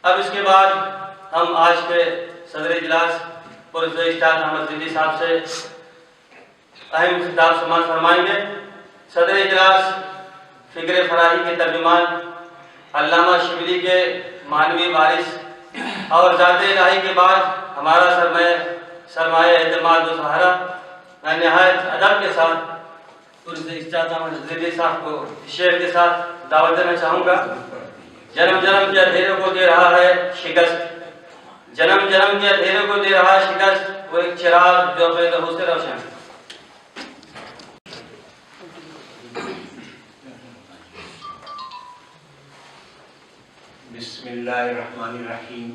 اب اس کے بعد ہم آج کے صدر اجلاس پروفیسر اشتیاق احمد زیدی صاحب سے اہم خطاب سماعت فرمائیں گے۔ صدر اجلاس فکر فراہی کے ترجمان علامہ شبلی کے معنوی وارث اور ذات الہی کے بعد ہمارا سرمایہ اعتماد و سہارا، میں نہایت ادب کے ساتھ پروفیسر اشتیاق احمد زیدی صاحب کو شعر کے ساتھ دعوت دینا چاہوں گا۔ جنم جنم کے اندھیروں کو دے رہا ہے شکست، جنم جنم کے اندھیروں کو دے رہا ہے شکست، وہ ایک چراغ جو اپنے لہو سے روشن ہے۔ بسم اللہ الرحمن الرحیم،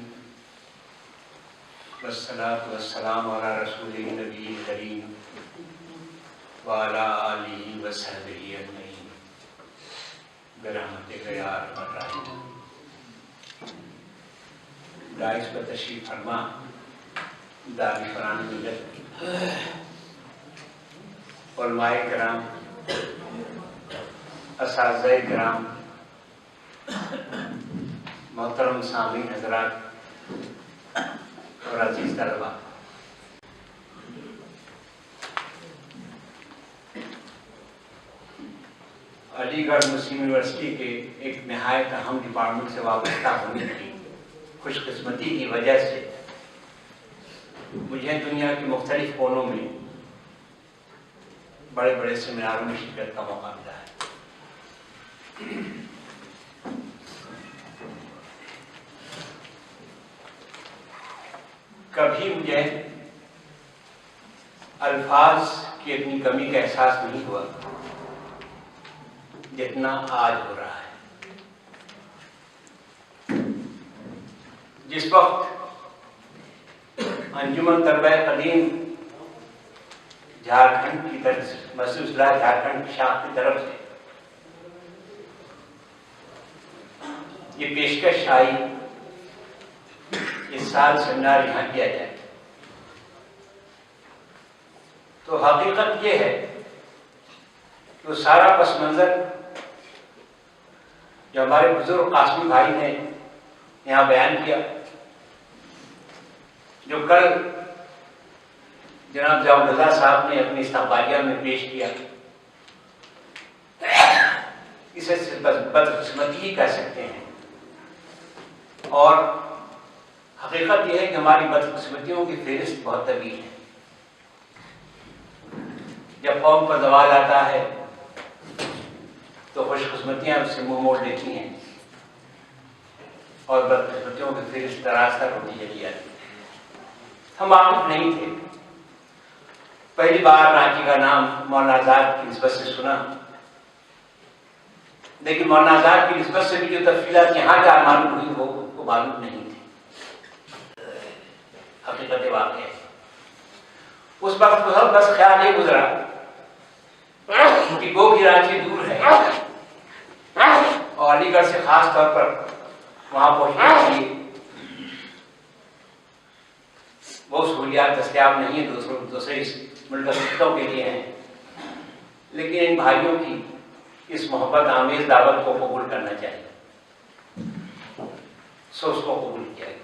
والصلاة والسلام علی رسول نبی کریم وعلی آلہ وصحبہ اجمعین برحمتک یا ارحم الراحمین۔ داعش پر تشریف فرما دارالفرقان ملت، علماء کرام، اساتذہ کرام، محترم سامعین حضرات اور عزیز طلباء، علی گڑھ مسلم یونیورسٹی کے ایک نہایت اہم ڈپارٹمنٹ سے وابستہ ہونے کی خوش قسمتی کی وجہ سے مجھے دنیا کے مختلف کونوں میں بڑے بڑے سیمیناروں میں شرکت کا موقع ملا ہے۔ کبھی مجھے الفاظ کی اتنی کمی کا احساس نہیں ہوا جتنا آج ہو رہا ہے۔ جس وقت انجمن طلبہ قدیم جھارکھنڈ کی طرف مسجد اصلاح جھارکھنڈ کی شاخ کی طرف سے یہ پیشکش آئی اس سال سیمینار یہاں کیا جائے، تو حقیقت یہ ہے کہ وہ سارا پس منظر جو ہمارے بزرگ قاسمی بھائی نے یہاں بیان کیا، جو کل جناب ضیاء الرضا صاحب نے اپنی استقبالیہ میں پیش کیا، اسے بدقسمتی ہی کہہ سکتے ہیں۔ اور حقیقت یہ ہے کہ ہماری بدقسمتیوں کی فہرست بہت طویل ہے۔ جب قوم پر زوال آتا ہے تو خوش قسمتیاں اس سے منہ موڑ لیتی ہیں اور بدقسمتیوں کی فہرست دراز تر ہوتی چلی جاتی ہے۔ ہم واقف نہیں تھے، پہلی بار رانچی کا نام مولانا آزاد کی نسبت سے سنا، لیکن مولانا آزاد کی نسبت سے بھی جو تفصیلات یہاں کا معلوم ہوئی وہ معلوم نہیں تھی۔ حقیقت واقع ہے اس وقت تو بس خیال یہ گزرا کہ گو کی رانچی دور ہے اور علی گڑھ سے خاص طور پر وہاں پہنچنے کے لیے وہ سہولیات دستیاب نہیں ہیں، دوسرے ملکوں کے لیے ہیں، لیکن ان بھائیوں کی اس محبت آمیز دعوت کو قبول کرنا چاہیے، سو اس کو قبول کیا گیا۔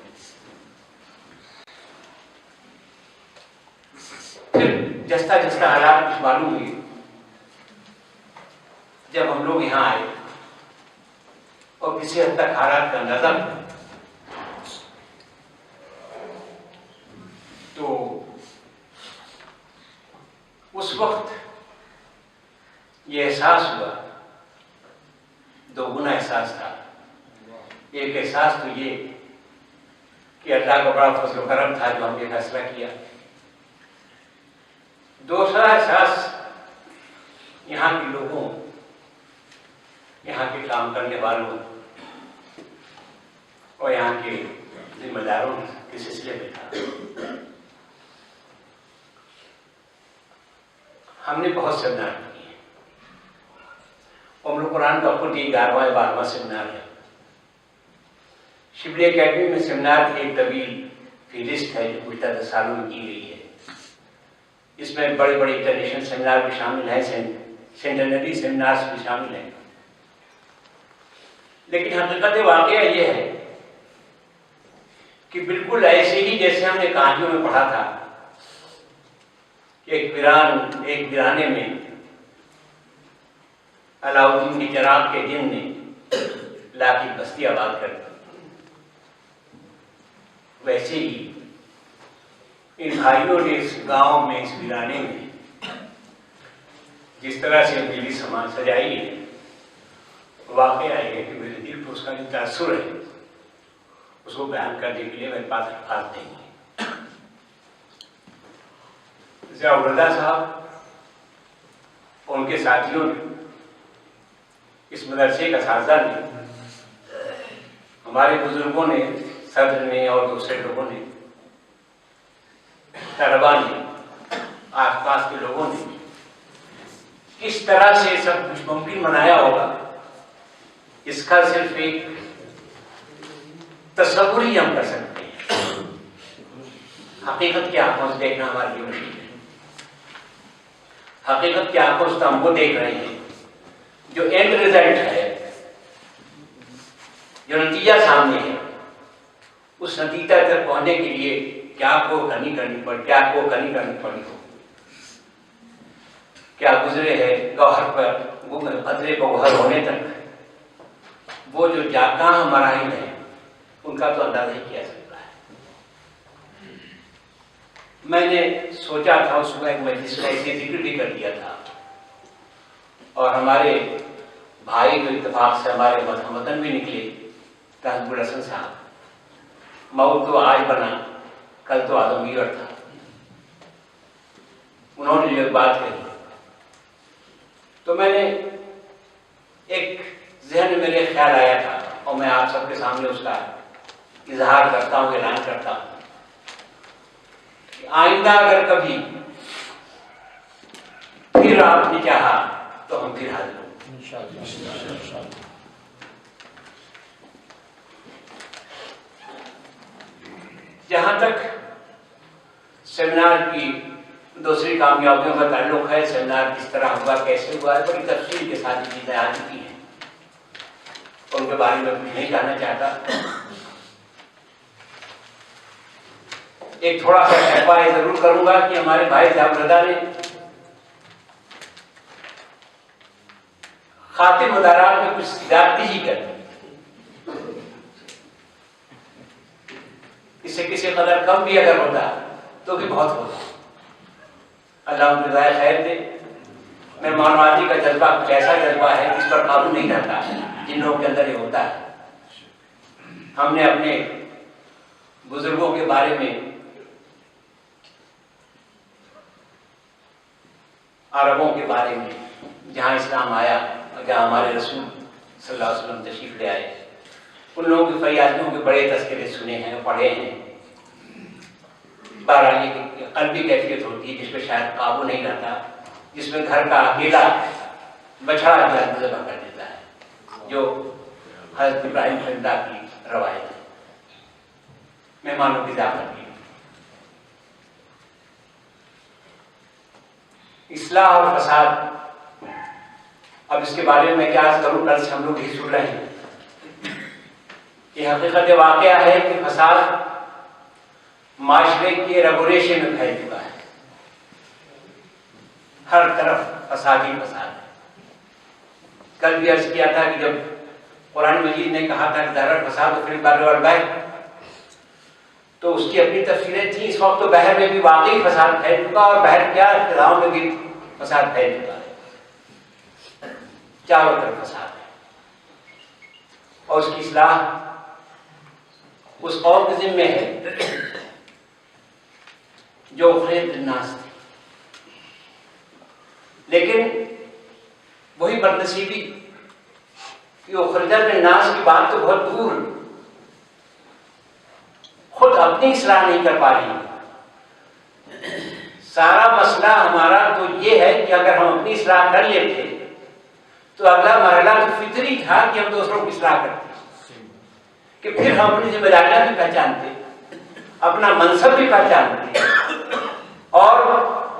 پھر جستا جستا حالات کچھ معلوم ہوئی، جب ہم لوگ یہاں آئے اور کسی حد تک حالات کا اندازہ ہوا تو اس وقت یہ احساس ہوا، دو گنا احساس تھا۔ ایک احساس تو یہ کہ اللہ کا بڑا فضل و کرم تھا جو ہم نے فیصلہ کیا، دوسرا احساس یہاں کے لوگوں، یہاں کے کام کرنے والوں اور یہاں کے ذمہ داروں کے سلسلے میں تھا۔ ہم نے بہت سیمینار کیے، ام القرآن کا خود یہ 11واں 12واں سیمینار ہے۔ شبلی اکیڈمی میں سیمینار کی ایک طویل فہرست ہے جو گزشتہ 10 سالوں میں کی گئی ہے۔ اس میں بڑے بڑے انٹرنیشنل سیمینار بھی شامل ہیں، سینٹنری سیمینارز بھی شامل ہیں، لیکن حقیقت واقعہ یہ ہے کہ بالکل ایسے ہی جیسے ہم نے کہانیوں میں پڑھا تھا کہ ایک ویرانے میں علاؤالدین کی چراغ کے جن نے لا کی بستی آباد کر دی، ویسے ہی ان بھائیوں نے اس گاؤں میں، اس ویرانے میں جس طرح سے میری سماج سجائی ہے، واقعہ ہے کہ میرے دل پر اس کا جو تاثر ہے اس کو بیان کرنے کے لیے میرے پاس الفاظ نہیں ہے۔ ضیاء الرضا صاحب اور ان کے ساتھیوں نے، اس مدرسے کا اساتذہ نے، ہمارے بزرگوں نے، صدر نے اور دوسرے لوگوں نے، طلبا نے، آس پاس کے لوگوں نے کس طرح سے سب کچھ ممکن بنایا ہوگا، اس کا صرف ایک تصور ہی ہم کر سکتے ہیں۔ حقیقت کی آنکھوں سے دیکھنا ہمارے لیے مشکل ہے۔ حقیقت کی آنکھوں سے ہم وہ دیکھ رہے ہیں جو اینڈ ریزلٹ ہے، جو نتیجہ سامنے ہے۔ اس نتیجہ تک پہنچنے کے لیے کیا کو کرنی کرنی پڑی ہو، کیا گزرے ہے گوہر پر، قدرے گوہر ہونے تک وہ جو کہاں مراحل ہیں ان کا تو اندازہ ہی کیا سکتا ہے۔ میں نے سوچا تھا اس وقت میں جس کا اسے ذکر بھی کر دیا تھا، اور ہمارے بھائی جو اتفاق سے ہمارے وطن بھی نکلے، حسب الحسن صاحب، موت تو آج بنا کل تو آدمگیر تھا، انہوں نے جو بات کہی تو میں نے ایک ذہن میں میرے خیال آیا تھا، اور میں آپ سب کے سامنے اس کا اظہار کرتا ہوں، اعلان کرتا ہوں کہ آئندہ اگر کبھی پھر آپ نے چاہا تو ہم پھر حاضر ہوں انشاءاللہ۔ جہاں تک سیمینار کی دوسری کامیابیوں کا تعلق ہے، سیمینار کس طرح ہوا، کیسے ہوا ہے، بڑی تفصیل کے ساتھ چیزیں آ چکی ہیں، ان کے بارے میں کچھ نہیں کہنا چاہتا۔ ایک تھوڑا سا ٹھہرا یہ ضرور کروں گا کہ ہمارے بھائی ضیاء الرضا نے خاطر مدارات میں کچھ زیادتی ہی کر دی، اس سے کسی قدر کم بھی اگر ہوتا تو بھی بہت ہوتا۔ اللہ ان کو جزائے خیر دے۔ مہمانوازی کا جذبہ کچھ ایسا جذبہ ہے جس پر قابو نہیں رہتا، جن لوگوں کے اندر یہ ہوتا ہے۔ ہم نے اپنے بزرگوں کے بارے میں، عربوں کے بارے میں، جہاں اسلام آیا، جہاں ہمارے رسول صلی اللہ علیہ وسلم تشریف لے آئے، ان لوگوں کی فریادوں کے بڑے تذکرے سنے ہیں، پڑھے ہیں۔ بہرحال یہ قلبی کیفیت ہوتی ہے جس پہ شاید قابو نہیں رہتا، جس میں گھر کا اکیلا بچھڑا جان ذبح کر دیتا ہے، جو حضرت ابراہیم خلیل اللہ کی روایت ہے مہمانوں کی ضیافت کی۔ اصلاح اور فساد، اب اس کے بارے میں کیا کروں، کل سے ہم لوگ ہی سن رہے ہیں۔ یہ حقیقت واقعہ ہے کہ فساد معاشرے کے رگ و ریشے میں پھیل چکا ہے، ہر طرف فساد ہی فساد ہے۔ کل بھی عرض کیا تھا کہ جب قرآن مجید نے کہا تھا کہ ظہر الفساد فی البر والبحر، تو اس کی اپنی تفسیریں تھیں۔ اس وقت تو بحر میں بھی واقعی فساد پھیل چکا، اور بحر کیا فضاؤں میں بھی فساد پھیل چکا ہے، چاروں طرف فساد ہے، اور اس کی اصلاح اس قوم کے ذمہ ہے جو اخرجت للناس تھی۔ لیکن وہی بدنصیبی کہ اخرجت للناس کی بات تو بہت دور، خود اپنی اصلاح نہیں کر پا رہی۔ سارا مسئلہ ہمارا تو یہ ہے کہ اگر ہم اپنی اصلاح کر لیتے تو اگلا مرحلہ تو فطری تھا کہ ہم دوسروں کی اصلاح کرتے، کہ پھر ہم اپنی ذمہ داریاں بھی پہچانتے، اپنا منصب بھی پہچانتے، اور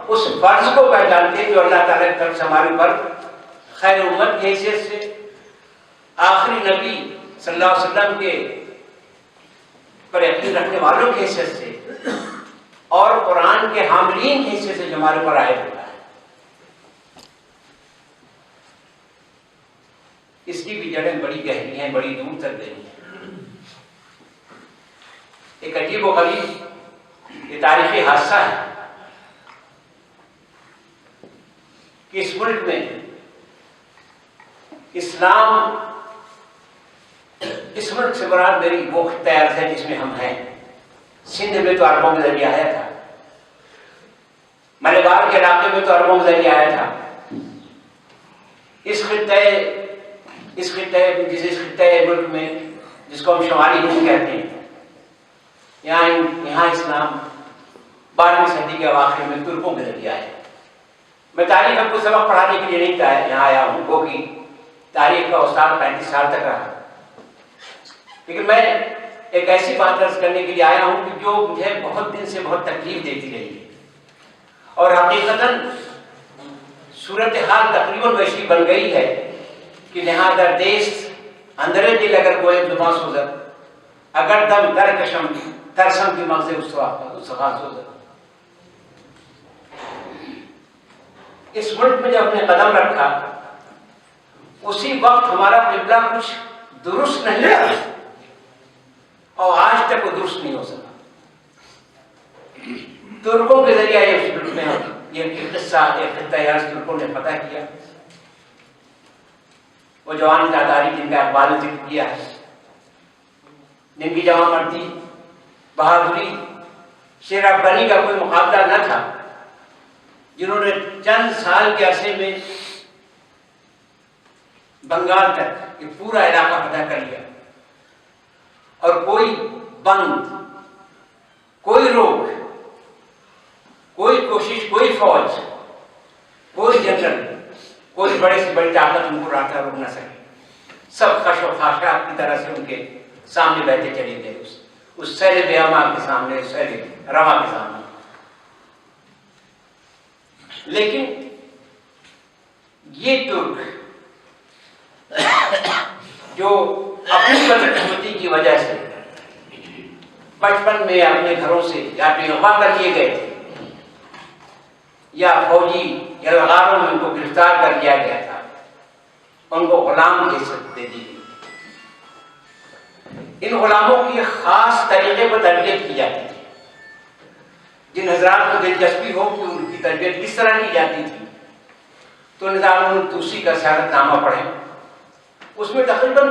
اس فرض کو پہچانتے جو اللہ تعالیٰ کی طرف سے ہمارے اوپر خیر امت کی حیثیت سے، آخری نبی صلی اللہ علیہ وسلم کے پر یقین رکھنے والوں کی حیثیت سے اور قرآن کے حاملین کی حیثیت سے جو ہمارے اوپر عائد ہوتا ہے، اس کی بھی جڑیں بڑی گہری ہیں، بڑی دور تک گئی ہیں۔ ایک عجیب و غریب یہ تاریخی حادثہ ہے کہ اس ملک میں اسلام، اس ملک سے مراد میری وہ خطہ ارض ہے جس میں ہم ہیں۔ سندھ میں تو عربوں کے ذریعے آیا تھا، ملبار کے علاقے میں تو عربوں کے ذریعے آیا تھا۔ اس خطے ملک میں جس کو ہم شمالی ہند کہتے ہیں، یہاں اسلام 12ویں صدی کے اواخر میں ترکوں کے ذریعے آیا۔ میں تاریخ کو سبق پڑھانے کے لیے نہیں یہاں آیا ہوں، وہ کہ تاریخ کا استاد 35 سال تک رہا، لیکن میں ایک ایسی بات عرض کرنے کے لیے آیا ہوں کہ جو مجھے بہت دن سے بہت تکلیف دیتی رہی ہے، اور حقیقتاً صورتحال تقریباً ویسی بن گئی ہے کہ لہذا دیش اندرے دل اگر گوئے دماغ سوزت اگر دم در کشم ترسم کی مغز اس اس ملک میں جب ہم نے قدم رکھا اسی وقت ہمارا قبلہ کچھ درست نہیں تھا، اور آج تک وہ درست نہیں ہو سکا۔ ترکوں کے ذریعے اس ملک میں یہ قصہ ترکوں نے فتح کیا۔ وہ جوان تاتاری جن کا اقبال نے ذکر کیا ہے، جن کی جوان مردی، بہادری، شیر افغانی کا کوئی مقابلہ نہ تھا، جنہوں نے چند سال کے عرصے میں بنگال تک یہ پورا علاقہ فتح کر لیا، اور کوئی بند، کوئی روک، کوئی کوشش، کوئی فوج، کوئی جنرل، کوئی بڑے سے بڑی طاقت ان کو راستہ روک نہ سکے۔ سب خش و خاشاک کی طرح سے ان کے سامنے بہتے چلے گئے، اس سیل بیاما کے سامنے، اس سیل روا کے سامنے۔ لیکن یہ ترک جو اپنی بدقسمتی کی وجہ سے بچپن میں اپنے گھروں سے یا اغوا کر لیے گئے تھے، یا فوجی یا لغاروں میں ان کو گرفتار کر لیا گیا تھا، ان کو غلام کی حیثیت دے دی گئی۔ ان غلاموں کی خاص طریقے پر تربیت کی جاتی تھی۔ جن حضرات کو دلچسپی ہو کہ ان کی تربیت کس طرح کی جاتی تھی تو نظام توسی کا سیادت نامہ پڑھیں، اس میں تقریباً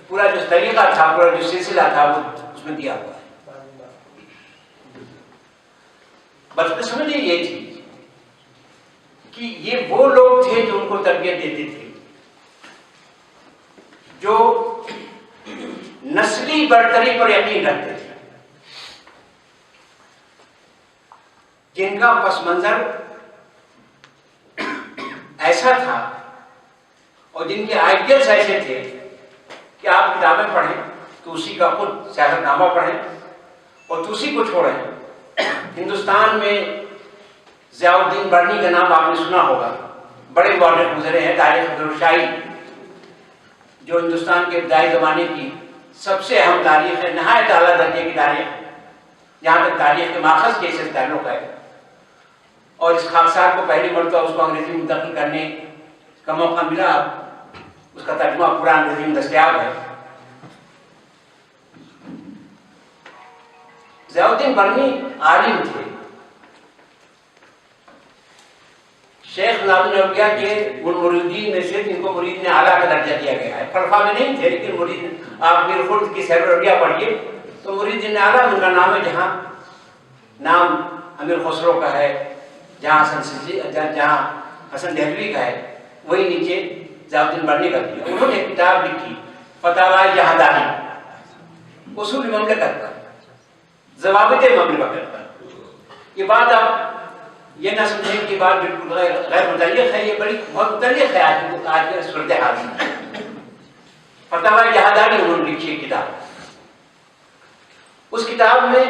پورا جو طریقہ تھا، پورا جو سلسلہ تھا وہ اس میں دیا ہوا ہے۔ بدقسمتی یہ تھی کہ یہ وہ لوگ تھے جو ان کو تربیت دیتے تھے، جو نسلی برتری پر یقین رکھتے تھے، جن کا پس منظر ایسا تھا اور جن کے آئیڈیلز ایسے تھے کہ آپ کتابیں پڑھیں تو اسی کا خود سیاست نامہ پڑھیں اور تو اسی کو چھوڑیں۔ ہندوستان میں ضیاء الدین برنی کا نام آپ نے سنا ہوگا، بڑے مورخ گزرے ہیں، تاریخ عبدالرشاہی جو ہندوستان کے ابتدائی زمانے کی سب سے اہم تاریخ ہے، نہایت اعلیٰ درجے کی تاریخ ہے، جہاں تک تاریخ کے ماخذ کے سے تعلق ہے، اور اس خاکسار کو پہلی مرتبہ اس کو انگریزی میں منتقل کرنے کا موقع ملا، اس کا ترجمہ پورا انگریزی میں دستیاب ہے۔ ضیاء الدین برنی عالم تھے، شیخ ناظم الاولیاء کے ان مریدین میں سے جن کو مرید نے اعلیٰ کا درجہ دیا گیا ہے، خلفاء میں نہیں تھے لیکن مرید، آپ میر خلد کی سیر الاولیاء پڑھیے تو مرید نے اعلیٰ ان کا نام ہے، جہاں نام امیر خسرو کا ہے، جہاں حسن دہلوی کا ہے، وہی نیچے ضیاء الدین برنی کا دیا۔ انہوں نے کتاب لکھی فتاوی جہاداری، اصول مملکت پر، ضوابط مملکت پر۔ یہ بات آپ یہ نہ سمجھیں کہ بات بالکل غیر متعلق ہے، یہ بہت متعلق ہے آج کے صورتحال میں۔ فتاوی جہاداری انہوں نے لکھی کتاب، اس کتاب میں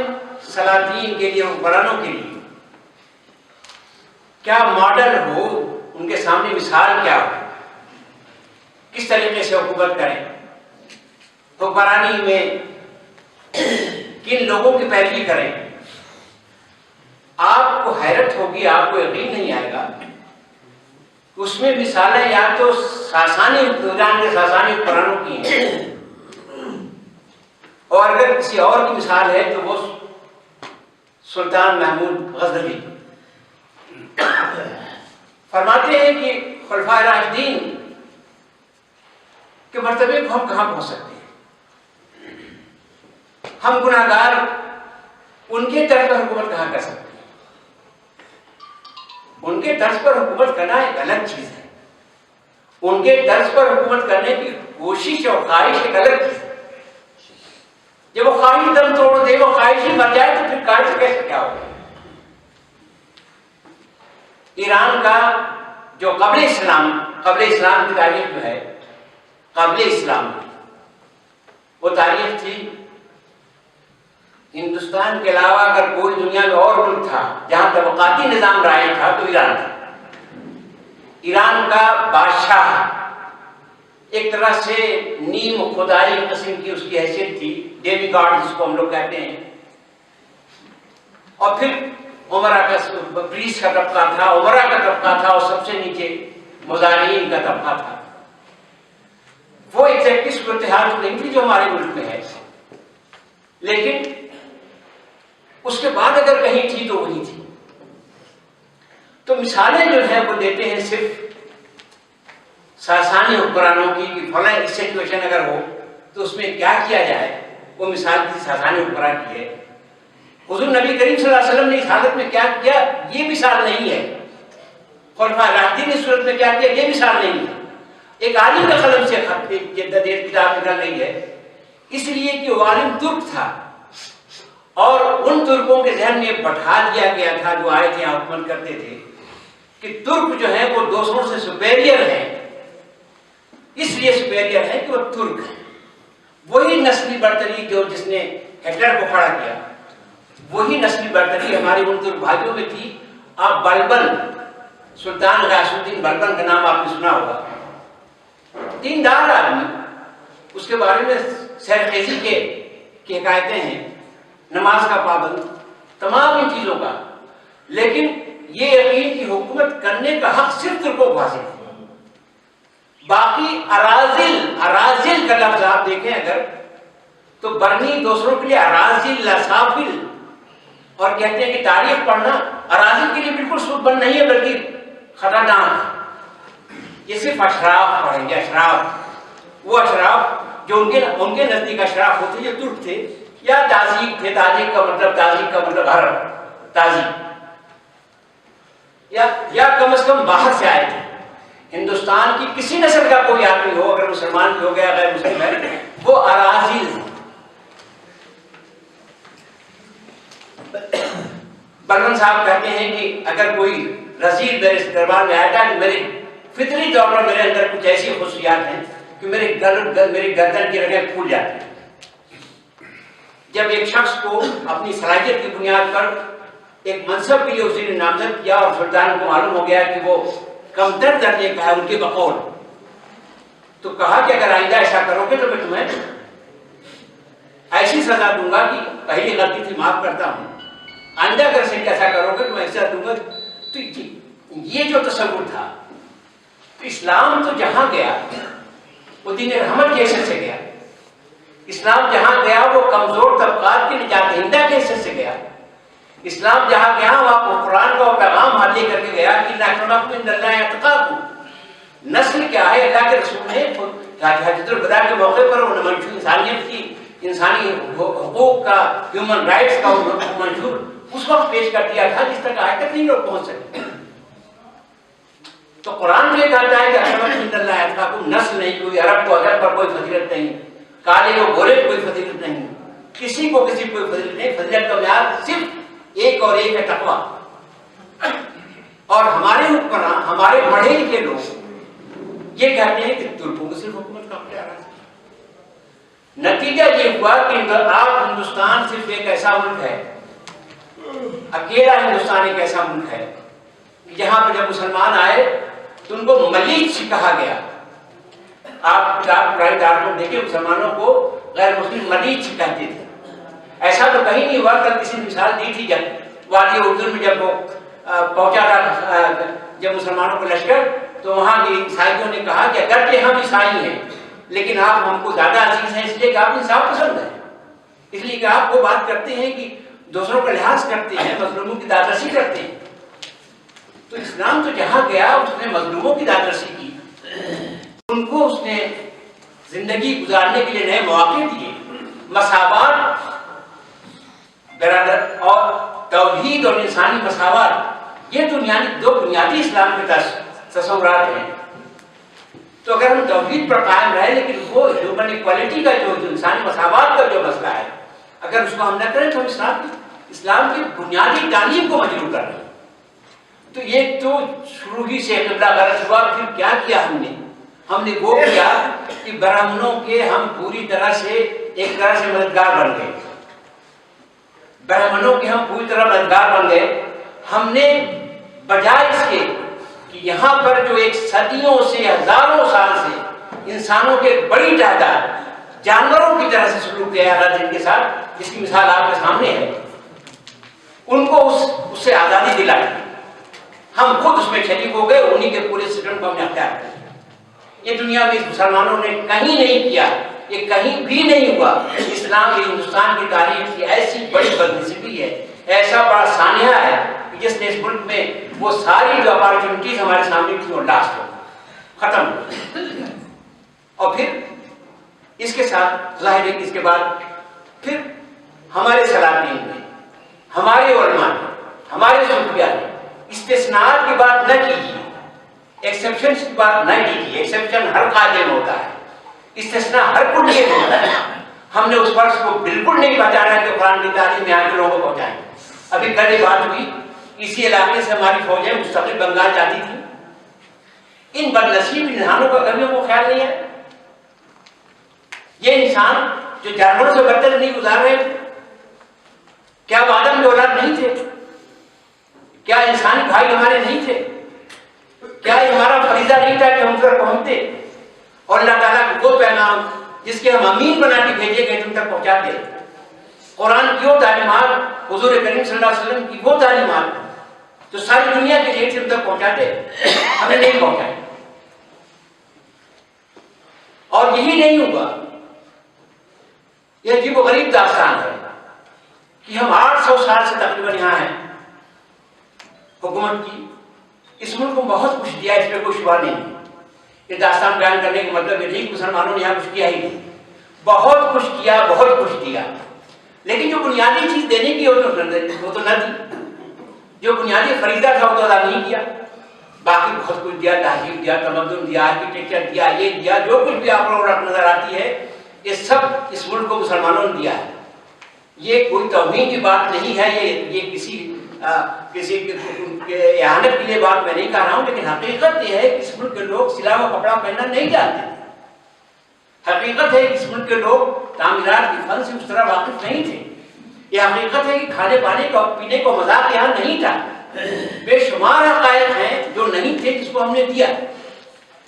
سلاطین کے لیے، حکمرانوں کے لیے کیا ماڈل ہو، ان کے سامنے مثال کیا ہو، کس طریقے سے حکومت کریں، حکمرانی میں ان لوگوں کی پیروی کریں، آپ کو حیرت ہوگی، آپ کو یقین نہیں آئے گا، اس میں مثالیں یا تو ساسانی دوران کے ساسانی حکمرانوں کی ہیں، اور اگر کسی اور کی مثال ہے تو وہ سلطان محمود غزنوی۔ فرماتے ہیں کہ خلفائے راشدین کے مرتبے کو ہم کہاں پہنچ سکتے ہیں؟ ہم گناہگار ان کے طرز پر حکومت کہاں کر سکتے ہیں؟ ان کے طرز پر حکومت کرنا ایک الگ چیز ہے، ان کے طرز پر حکومت کرنے کی کوشش اور خواہش ایک الگ چیز ہے۔ جب وہ خواہش دم توڑ دے، وہ خواہش ہی مر جائے تو پھر خواہش کیسے کیا ہوگا؟ ایران کا جو قبل اسلام کی تاریخ جو ہے، قبل اسلام وہ تاریخ تھی، ہندوستان کے علاوہ اگر کوئی دنیا میں اور ملک تھا جہاں طبقاتی نظام رائج تھا تو ایران تھا۔ ایران کا بادشاہ ایک طرح سے نیم خدائی قسم کی اس کی حیثیت تھی، ڈیمی گاڈ جس کو ہم لوگ کہتے ہیں، اور پھر عمرہ کا پریس کا طبقہ تھا، عمرہ کا طبقہ تھا، اور سب سے نیچے مزارعین کا طبقہ تھا۔ وہ ایگزیکٹلی صورتحال تو نہیں تھی جو ہمارے ملک میں ہے، لیکن اس کے بعد اگر کہیں تھی تو وہی تھی۔ تو مثالیں جو ہیں وہ دیتے ہیں صرف ساسانی حکمرانوں کی کہ فلاں اس سچویشن اگر ہو تو اس میں کیا کیا جائے، وہ مثال کسی ساسانی حکمران کی ہے۔ حضور نبی کریم صلی اللہ علیہ وسلم نے اس حالت میں کیا کیا یہ مثال نہیں ہے، خلفائے راشدین نے اس صورت میں کیا کیا یہ مثال نہیں ہے۔ ایک عالم کے قلم سے جدید کتاب نکل رہی ہے، اس لیے کہ وہ عالم ترک تھا، اور ان ترکوں کے ذہن میں بٹھا دیا گیا تھا جو آئے تھے یہاں حکومت کرتے تھے کہ ترک جو ہیں وہ دوسروں سے سپیریئر ہیں، اس لیے سپیریئر ہے کہ وہ ترک ہیں۔ وہی نسلی برتری جو جس نے ہٹلر کو کھڑا کیا، وہی نسلی برتری ہمارے ان ترک بھائیوں میں تھی۔ آپ بلبن، سلطان غیاث الدین بلبن کا نام آپ نے سنا ہوگا، دیندار آدمی، اس کے بارے میں سیرخیزی کی حکایتیں ہیں، نماز کا پابند، تمام ان چیزوں کا، لیکن یہ یقین کی حکومت کرنے کا حق صرف ترکوں کو حاصل ہے۔ باقی اراذل کا لفظ آپ دیکھیں اگر تو برنی دوسروں کے لیے اراذل لسافل، اور کہتے ہیں کہ تاریخ پڑھنا اراذل کے لیے بالکل سود بند نہیں ہے بلکہ خطرناک ہے۔ یہ صرف اشراف پڑھیں گے، اشراف، وہ اشراف جو ان کے نزدیک اشراف ہوتے جو ترک تھے یا تازیک تھے، تازیک کا مطلب عرب، تازیک، یا کم از کم باہر سے آئے تھے۔ ہندوستان کی کسی نسل کا کوئی آدمی ہو، اگر مسلمان بھی ہو گیا غیر مسلم ہے، وہ اراذل ہے۔ بلبن صاحب کہتے ہیں کہ اگر کوئی رسید میرے دربار میں آیا تھا کہ میرے فطری طور پر میرے اندر کچھ ایسی خصوصیات ہیں کہ میری گردن کی رگیں پھول جاتی ہیں۔ جب ایک شخص کو اپنی صلاحیت کی بنیاد پر ایک منصب کے لیے اسی نے نامزد کیا اور سلطان کو معلوم ہو گیا کہ وہ کمتر درجے کا ہے ان کے بقول، تو کہا کہ اگر آئندہ ایسا کرو گے تو میں تمہیں ایسی سزا دوں گا کہ پہلی غلطی تھی معاف کرتا ہوں، آئندہ اگر سے ایسا کرو گے تو میں ایسا دوں گا۔ تو یہ جو تصور تھا، تو اسلام تو جہاں گیا وہ دین رحمت کے حیثیت سے گیا، اسلام جہاں گیا وہ کمزور طبقات کے نجات دہندہ کے حیثیت سے گیا، اسلام جہاں گیا وہ قرآن کا پیغام حال لے کر کے گیا کہ ناکرمکم عند اللہ اتقاکم۔ نسل کیا ہے؟ اللہ کے رسول نے حجۃ الوداع کے موقع پر منشور انسانیت کی، انسانی حقوق کا، ہیومن رائٹس کا منشور اس وقت پیش کر دیا تھا جس تک آج تک نہیں لوگ پہنچ سکے۔ تو قرآن یہ کہتا ہے کہ اکرمکم عند اللہ اتقاکم، نسل نہیں، کوئی عرب کو عجم پر کوئی فضیلت نہیں، کالے کو گورے کو کوئی فضیلت نہیں، کسی کو کوئی فضیلت نہیں، فضیلت کا معیار صرف ایک اور ایک ہے تقویٰ۔ اور ہمارے حکمران، ہمارے پڑھے لکھے لوگ یہ کہتے ہیں کہ ترکوں کو صرف حکومت کا اختیار ہے۔ نتیجہ یہ ہوا کہ آپ ہندوستان صرف ایک ایسا ملک ہے، اکیلا ہندوستان ایک ایسا ملک ہے جہاں پہ جب مسلمان آئے تو ان کو ملیچ کہا گیا۔ آپ پرانی تاریخ میں دیکھیں مسلمانوں کو غیر مسلم ملیچ کہتے تھے، ایسا ایسا تو کہیں نہیں ہوا. کل کسی نے مثال دی تھی جب وادی اردن میں جب وہ پہنچا تھا جب مسلمانوں کو لشکر, تو وہاں کے عیسائیوں نے کہا کہ اگرچہ ہم عیسائی ہیں لیکن آپ ہم کو زیادہ عزیز ہیں اس لیے کہ آپ انصاف پسند ہیں, اس لیے کہ آپ وہ بات کرتے ہیں کہ دوسروں کا لحاظ کرتے ہیں, مظلوموں کی دادرسی کرتے ہیں. تو اسلام تو جہاں گیا اس نے مظلوموں کی دادرسی کی, ان کو اس نے زندگی گزارنے کے لیے نئے مواقع دیے. مساوات برادر اور توحید اور انسانی مساوات یہ دو بنیادی اسلام کے تصورات ہیں. تو اگر ہم توحید پر قائم رہے لیکن وہ ہیومن ایکوالٹی کا جو انسانی مساوات کا جو مسئلہ ہے اگر اس کو ہم نہ کریں تو ہم اسلام کی بنیادی تعلیم کو مجروح کر رہے ہیں. تو یہ تو شروع ہی سے قبلہ غرض ہوا. پھر کیا کیا ہم نے وہ کیا کہ برہمنوں کے ہم پوری طرح سے ایک طرح سے مددگار بن گئے. برہمنوں کے ہم پوری طرح مددگار بن گئے. ہم نے بجائے اس کے کہ یہاں پر جو ایک صدیوں سے ہزاروں سال سے انسانوں کے بڑی تعداد جانوروں کی طرح سے سلوک کیا ہے جن کے ساتھ, جس کی مثال آپ کے سامنے ہے, ان کو اس سے آزادی دلائی. ہم خود اس میں شریک ہو گئے, انہی کے پورے سسٹم کو ہم نے اختیار کیا. یہ دنیا میں مسلمانوں نے کہیں نہیں کیا, یہ کہیں بھی نہیں ہوا. اسلام کی ہندوستان کی تاریخ کی ایسی بڑی بدنصیبی ہے, ایسا بڑا سانحہ ہے کہ جس نے اس ملک میں وہ ساری جو اپارچونیٹیز ہمارے سامنے تھی وہ لاسٹ ہو ختم ہو. اور پھر اس کے ساتھ ظاہر ہے کہ اس کے بعد پھر ہمارے سلاطین نے, ہمارے علماء نے, ہمارے صوفیاء نے استثناءات کی بات نہ کیجیے, ایکسیپشن کی بات نہ کیجیے. ایکسیپشن ہر قاعدے میں ہوتا ہے, استثناء ہر کلیے میں ہوتا ہے. ہم نے اس فرض کو بالکل نہیں پہچانا کہ قرآن کی تعلیم یہاں کے لوگوں کو پہنچائیں. ابھی کل یہ بات ہوئی, اسی علاقے سے ہماری فوجیں مستقل بنگال جاتی تھیں. ان بدنصیب انسانوں کا کبھی وہ خیال نہیں ہے. یہ انسان جو جانوروں سے بدتر نہیں گزار رہے, کیا وہ آدم کے اولاد نہیں تھے؟ کیا انسانی بھائی ہمارے نہیں تھے؟ کیا یہ ہمارا فریضہ نہیں تھا کہ ہم تک پہنچتے اور اللہ تعالیٰ کو وہ پیغام جس کے ہم امین بنا کے بھیجے گئے تم تک پہنچاتے؟ قرآن کی وہ تعلیمات, حضور کریم صلی اللہ علیہ وسلم کی وہ تعلیمات جو ساری دنیا کے لیے تم تک پہنچاتے, ہمیں نہیں پہنچائے. اور یہی نہیں ہوگا. یہ عجیب و غریب داستان ہے کہ ہم 800 سال سے تقریباً یہاں ہیں حکومت کی. اس ملک کو بہت کچھ دیا, اس میں کوئی شبہ نہیں. یہ داستان بیان کرنے کا مطلب یہ نہیں کہ مسلمانوں نے یہاں کچھ کیا ہی نہیں. بہت کچھ کیا, بہت کچھ دیا, لیکن جو بنیادی چیز دینے کی وہ تو نہ دی. جو بنیادی فریضہ تھا وہ تو ادا نہیں کیا. باقی بہت کچھ دیا, تہذیب دیا, تمدن دیا, آرکیٹیکچر دیا, یہ دیا, جو کچھ بھی آپ لوگوں کو نظر آتی ہے یہ سب اس ملک کو مسلمانوں نے دیا ہے. یہ کوئی توہین کی بات نہیں ہے, یہ کسی کے اعانت کے لیے بات میں نہیں کہہ رہا ہوں, لیکن حقیقت یہ ہے کہ اس ملک کے لوگ سلا و کپڑا پہننا نہیں جانتے. حقیقت ہے کہ اس ملک کے لوگ تعمیرات کی فن سے اس طرح واقف نہیں تھے. یہ حقیقت ہے کہ کھانے پانے کا پینے کا مذاق یہاں نہیں تھا. بے شمار حقائق ہیں جو نہیں تھے جس کو ہم نے دیا,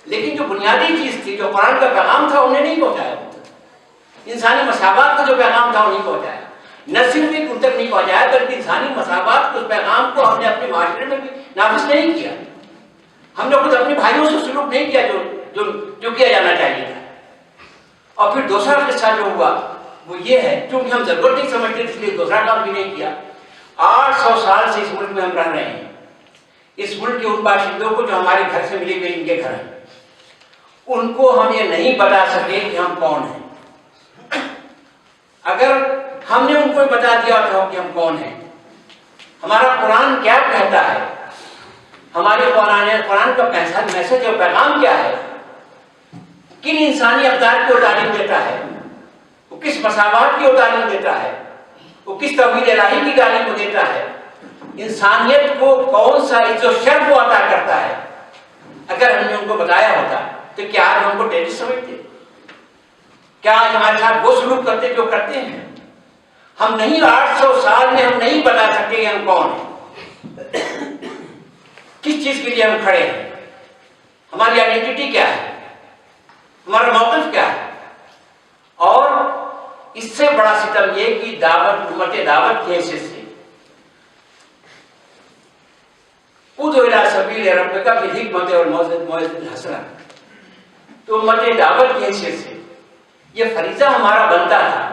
لیکن جو بنیادی چیز تھی, جو قرآن کا پیغام تھا, انہیں نہیں پہنچایا. انسانی مساوات کا جو پیغام تھا وہ نہیں پہنچایا. نہ صرف ایک ان تک نہیں پہنچایا بلکہ انسانی مساوات کے اس پیغام کو ہم نے اپنے معاشرے میں بھی نافذ نہیں کیا. ہم نے خود اپنے بھائیوں سے سلوک نہیں کیا جو کیا جانا چاہیے تھا. اور پھر دوسرا قصہ جو ہوا وہ یہ ہے, کیونکہ ہم ضرورت نہیں سمجھتے اس لیے دوسرا کام بھی نہیں کیا. 800 سال سے اس ملک میں ہم رہ رہے ہیں. اس ملک کے ان باشندوں کو جو ہمارے گھر سے ملے ہوئے ان کے گھر ہیں, ان کو ہم یہ نہیں بتا سکے کہ ہم کون ہیں. اگر ہم نے ان کو بتا دیا تھا کہ ہم کون ہیں, ہمارا قرآن کیا کہتا ہے, ہمارے قرآن کا میسج اور پیغام کیا ہے, کن انسانی اقدار کی وہ تعلیم دیتا ہے, وہ کس مساوات کی وہ تعلیم دیتا ہے, وہ کس توحید الہی کی تعلیم کو دیتا ہے, انسانیت کو کون سا عزت و شرف وہ عطا کرتا ہے. اگر ہم نے ان کو بتایا ہوتا تو کیا آج ہم کو ٹیررسٹ سمجھتے؟ کیا آج ہمارے ساتھ وہ سلوک کرتے جو کرتے ہیں؟ ہم نہیں, 800 سال میں ہم نہیں بتا سکتے کہ ہم کون ہیں, کس چیز کے لیے ہم کھڑے ہیں, ہماری آئیڈینٹی کیا ہے, ہمارا موقف کیا ہے. اور اس سے بڑا ستم یہ کہ دعوت امت دعوت کی حیثیت سے ادعو الی سبیل ربک بالحکمت والموعظۃ الحسنہ، تو امت دعوت کی حیثیت سے یہ فریضہ ہمارا بنتا تھا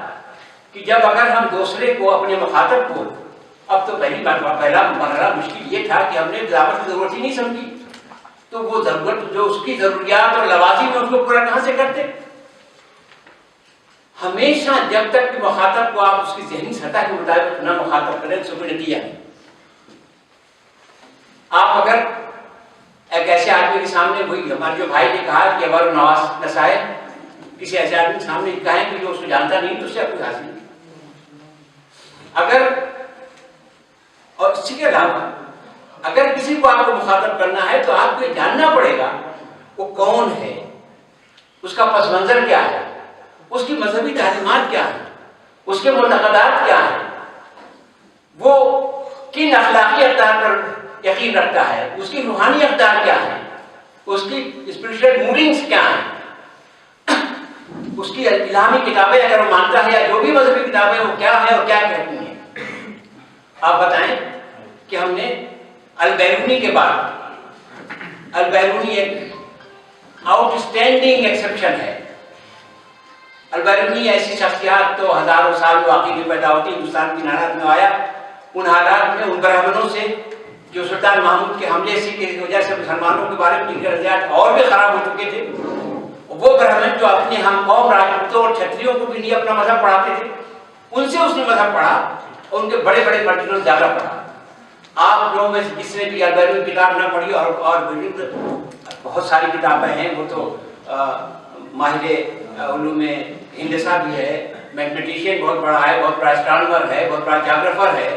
کہ جب اگر ہم دوسرے کو اپنے مخاطب کو، اب تو پہلا مرحلہ مشکل یہ تھا کہ ہم نے دعوت کی ضرورت ہی نہیں سمجھی، تو وہ ضرورت جو اس کی ضروریات اور لوازم میں اس کو پورا کہاں سے کرتے؟ ہمیشہ جب تک کہ مخاطب کو آپ اس کی ذہنی سطح کے مطابق نہ مخاطب کریں تو کوئی نتیجہ نہیں۔ آپ اگر ایک ایسے آدمی کے سامنے، وہی ہمارے جو بھائی نے کہا کہ اگر نواز نسائے کسی ایسے آدمی کے سامنے کہیں کہ جو اس کو جانتا نہیں تو اس سے کوئی حاصل نہیں۔ اگر اور اسی کے علاوہ اگر کسی کو آپ کو مخاطب کرنا ہے تو آپ کو یہ جاننا پڑے گا وہ کون ہے، اس کا پس منظر کیا ہے، اس کی مذہبی تعلیمات کیا ہیں، اس کے معتقدات کیا ہیں، وہ کن اخلاقی اقدار پر یقین رکھتا ہے، اس کی روحانی اقدار کیا ہے، اس کی اسپریچول موڈنگز کیا ہیں، اس کی الہامی کتابیں اگر وہ مانتا ہے یا جو بھی مذہبی کتابیں وہ کیا ہے اور کیا کہتی ہیں۔ آپ بتائیں کہ ہم نے البیرونی کے بعد، البیرونی ایک آؤٹ اسٹینڈنگ ایکسیپشن ہے۔ البیرونی ایسی شخصیات تو ہزاروں سال واقعی میں پیدا ہوتی، ہندوستان کی حالات میں آیا، ان حالات میں ان برہمنوں سے جو سلطان محمود کے حملے سے کی وجہ سے مسلمانوں کے بارے میں رضیات اور بھی خراب ہو چکے تھے، وہ برہمن جو اپنے ہم قوم راجپوتوں اور چھتریوں کو بھی نہیں اپنا مذہب پڑھاتے تھے، ان سے اس نے مذہب پڑھا اور ان کے بڑے بڑے پرٹیکولر زیادہ پڑھا۔ آپ لوگوں میں سے جس نے بھی البیرونی کتاب نہ پڑھی اور بہت ساری کتابیں ہیں، وہ تو ماہر علوم ہندسہ بھی ہے، میتھمیٹیشین بہت بڑا ہے، بہت بڑا اسٹرانومر ہے، بہت بڑا جاگرفر ہے،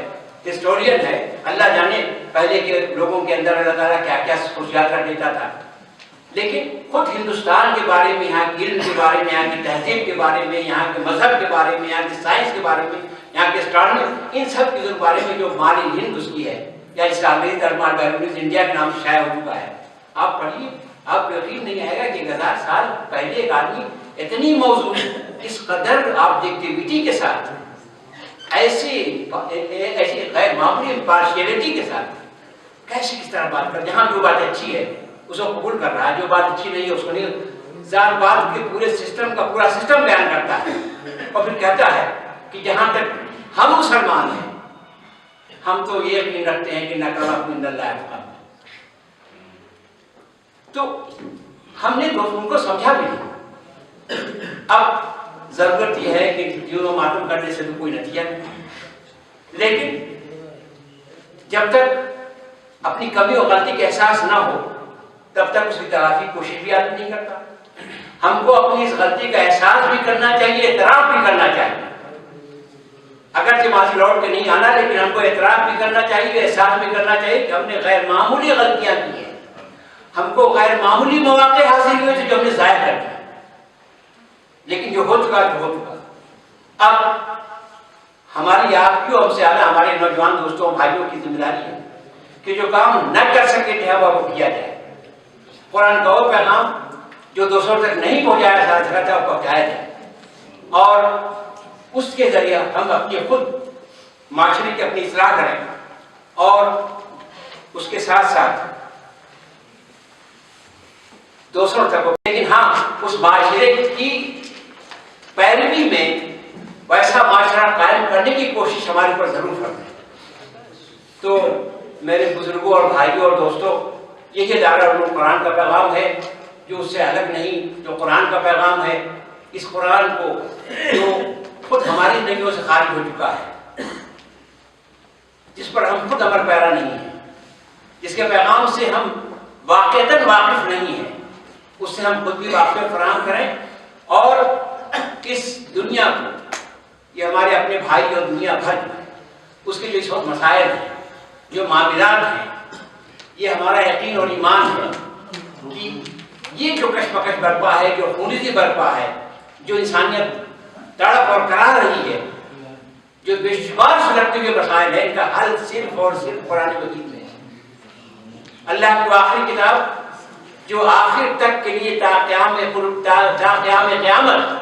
ہسٹورین ہے، اللہ جانے پہلے کے لوگوں کے اندر اللہ تعالیٰ کیا کیا خصوصیات رکھ دیتا تھا۔ لیکن خود ہندوستان کے بارے میں، یہاں کے علم کے بارے میں، یہاں کی تہذیب کے بارے میں، یہاں کے مذہب کے بارے میں، یہاں کی سائنس کے بارے میں، یہاں کے اسٹرانومی، ان سب کے بارے میں جو مالی ہند اس کی ہے، یا اس کا انگریزی ترجمہ البیرونی انڈیا کے نام سے شائع ہو چکا ہے، آپ پڑھیے، آپ کو یقین نہیں آئے گا کہ 1000 سال پہلے ایک آدمی اتنی موضوع اس قدر آبجیکٹیویٹی کے ساتھ، ایسی غیر معمولی پارشیلٹی کے ساتھ کیسے کس طرح بات کر، جہاں جو بات اچھی ہے اس کو قبول کر رہا ہے، جو بات اچھی نہیں ہے اس کو نہیں، ذات بات کے پورے سسٹم کا پورا سسٹم بیان کرتا ہے، اور پھر کہتا ہے کہ جہاں تک ہم مسلمان ہیں ہم تو یہ یقین رکھتے ہیں کہ نہ اکرمکم عند اللہ اتقاکم۔ تو ہم نے ان کو سمجھا بھی نہیں۔ اب ضرورت یہ ہے کہ دیون و ماتم کرنے سے تو کوئی نتیجہ نہیں، لیکن جب تک اپنی کمی اور غلطی کا احساس نہ ہو تب تک اس کی تلافی کی کوشش بھی آدمی نہیں کرتا۔ ہم کو اپنی اس غلطی کا احساس بھی کرنا چاہیے، اعتراف بھی کرنا چاہیے، اگرچہ وہاں سے لوٹ کے نہیں آنا، لیکن ہم کو اعتراف بھی کرنا چاہیے، احساس بھی کرنا چاہیے کہ ہم نے غیر معمولی غلطیاں کی ہیں، ہم کو غیر معمولی مواقع حاصل ہوئے تھے جو ہم نے ضائع کر دیا، لیکن جو ہو چکا تو ہو چکا۔ اب ہماری آپ کی اور ہم سے زیادہ ہمارے نوجوان دوستوں بھائیوں کی ذمہ داری ہے کہ جو کام نہ کر سکے تھے وہ کیا جائے، قرآن کا وہ پیغام جو دوسروں تک نہیں پہنچایا جا سکا تھا وہ پہنچایا جائے، اور اس کے ذریعے ہم اپنی خود معاشرے کی اپنی اصلاح کریں، اور اس کے ساتھ ساتھ دوسروں تک، لیکن ہاں اس معاشرے کی پیروی میں ویسا معاشرہ قائم کرنے کی کوشش ہمارے اوپر ضرور کرتے ہیں۔ تو میرے بزرگوں اور بھائیوں اور دوستوں، یہی ادارہ علوم قرآن کا پیغام ہے جو اس سے الگ نہیں، جو قرآن کا پیغام ہے، اس قرآن کو جو خود ہماری زندگیوں سے خارج ہو چکا ہے، جس پر ہم خود عمل پیرا نہیں ہیں، جس کے پیغام سے ہم واقعتاً واقف نہیں ہیں، اس سے ہم خود بھی واقف فراہم کریں، اور اس دنیا کو، یہ ہمارے اپنے بھائی اور دنیا بھر اس کے جو اس وقت مسائل ہیں، جو معاملات ہیں، یہ ہمارا یقین اور ایمان ہے کہ یہ جو کشمکش برپا ہے، جو خونریزی برپا ہے، جو انسانیت تڑپ اور کرا رہی ہے، جو بے شمار سلگتے ہوئے مسائل ہیں، ان کا حل صرف اور صرف قرآن مجید میں ہے۔ اللہ کی آخری کتاب جو آخر تک کے لیے تا قیام قیامت